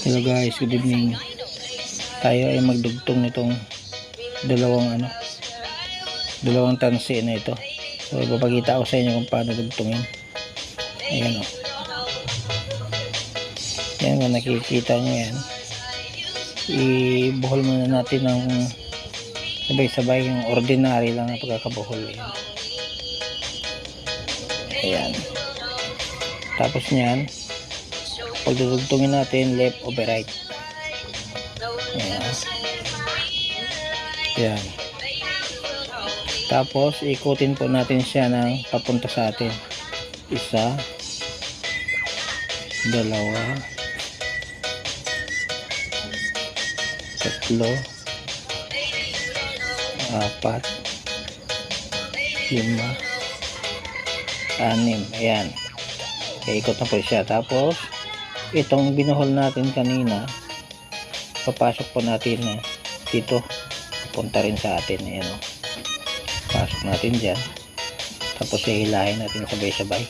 Hello guys, good evening. Tayo ay magdugtong nitong dalawang tansi na ito. So ipapakita ko sa inyo kung paano dugtungin. Ayan o. Yan, kung nakikita nyo yan, ibuhol muna natin ng sabay-sabay, yung ordinary lang na pagkakabuhol. Ayan. Tapos nyan, pagdudugtungin natin left over right. Ayan. Ayan. Tapos ikutin po natin siya ng papunta sa atin. Isa, dalawa, tatlo, apat, lima, anim. Ayan. Ikot na po siya. Tapos itong binuhol natin kanina, papasok po natin dito, punta rin sa atin. Ayan o. Pasok natin dyan. Tapos hihilahin natin sabay-sabay.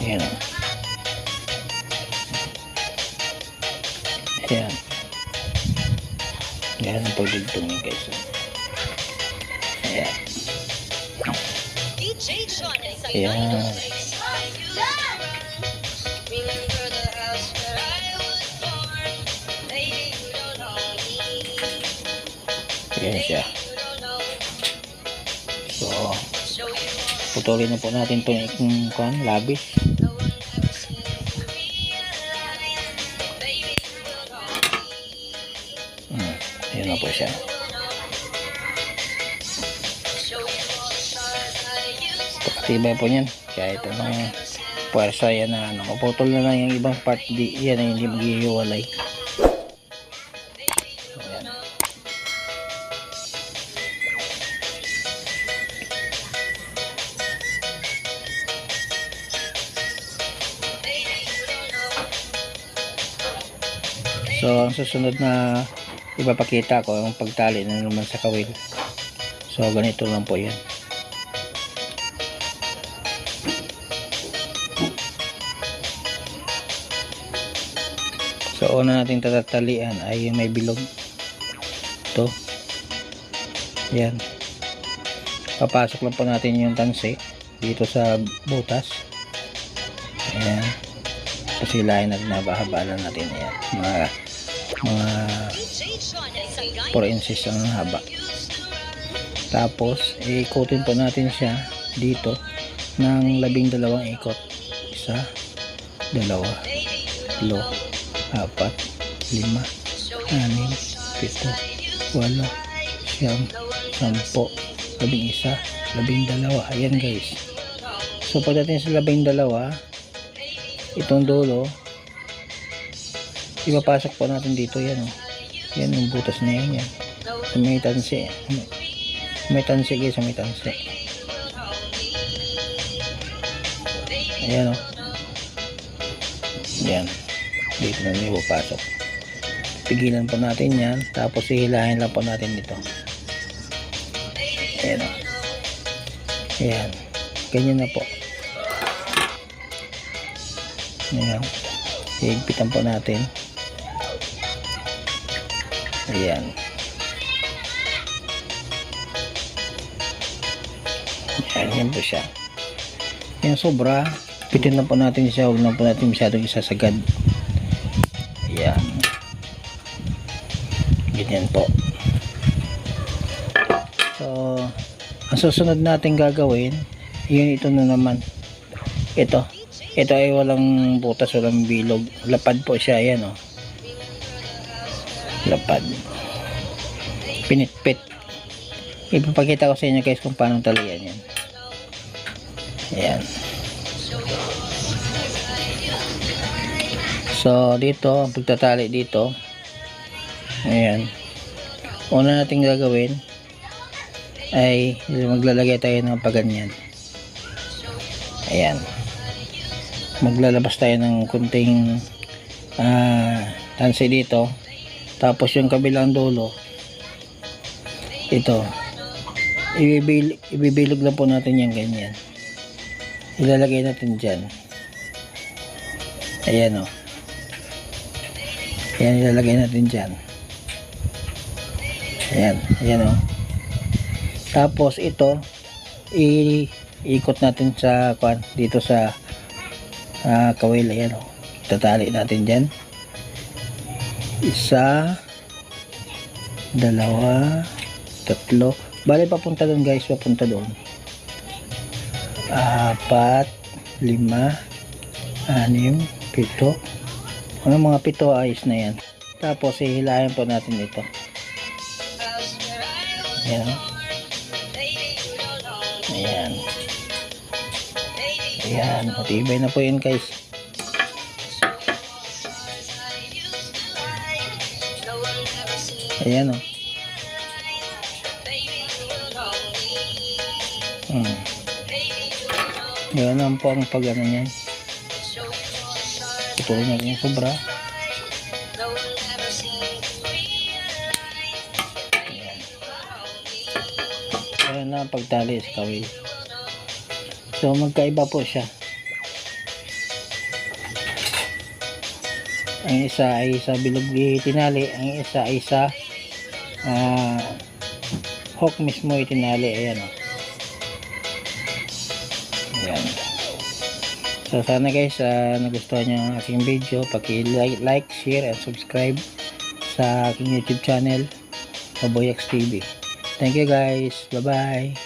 Ayan o. Ayan. Ayan ang pagdugtungin guys. Ayan. Ayan. Ayan siya. So putulin na po natin itong labis. Ayan na po siya. Tibay po niyan. Kaya ito na puwersa yan na maputol na lang yung ibang part. Yan ay hindi maghihiwalay. So ang susunod na ipapakita ko yung pagtali na naman sa kawil. So ganito lang po yan. So una nating tatatalian ay yung may bilog. Ito. Yan. Papasok lang po natin yung tansi dito sa butas. Ayan. Pasilahin natin na bahaba-haba natin. Ayan. Mga 4 inches ang haba. Tapos ikutin po natin siya dito ng 12 ikot. Isa, dalawa, 3, 4, 5, 6, 7, 8, 8, 9, 10, 11, 12. Ayan guys. So pagdating sa 12, itong dulo ipapasok po natin dito. Yan o. Yan yung butas na yan. May tansi. May tansi guys. May tansi. Ayan o. Yan. Dito na may papasok. Pigilan po natin yan. Tapos hihilahin lang po natin dito. Ayan o. Ayan. Ganyan na po. Ayan. Higpitan po natin. Ayan. Ayan, yan po siya. Yan sobra. Pitin lang po natin siya. Huwag lang po natin masyadong isasagad. Ayan. Ganyan po. So, ang susunod natin gagawin, yun ito na naman. Ito ay walang butas, walang bilog. Lapad po siya. Ayan o. Lapad. Pinitpit. Ipapakita ko sa inyo guys kung paano talian yan. Ayan. So dito, ang pagtatali dito, ayan, una natin gagawin ay maglalagay tayo ng paganyan. Ayan. Maglalabas tayo ng kunting tansi dito. Tapos yung kabilang dulo, ito, ibibilog lang po natin yan ganyan. ilalagay natin dyan. Ayan o. Ayan, ilalagay natin dyan. Ayan, ayan o. Tapos ito, iikot natin sa dito sa kawil. Ayan o. Tatali natin dyan. Isa, dalawa, tatlo. Bale, papunta doon guys, papunta doon. 4, 5, 6, 7. Ano mga 7, ayos na yan. Tapos hihilahin po natin ito. Ayan. Ayan. Ayan. Matibay na po yun guys. Ayan o. Ayan lang po ang pag-ano niyan. Putulin natin yung sobra. Ayan na ang pagtali sa kawil. So magkaiba po siya. Ang isa ay sa bilog itinali, ang isa ay sa hook mismo itinali. Ayan o. Ayan. So sana guys, nagustuhan nyo ang aking video, paki-like, share, and subscribe sa aking YouTube channel, Baboy X TV. Thank you guys. Bye bye.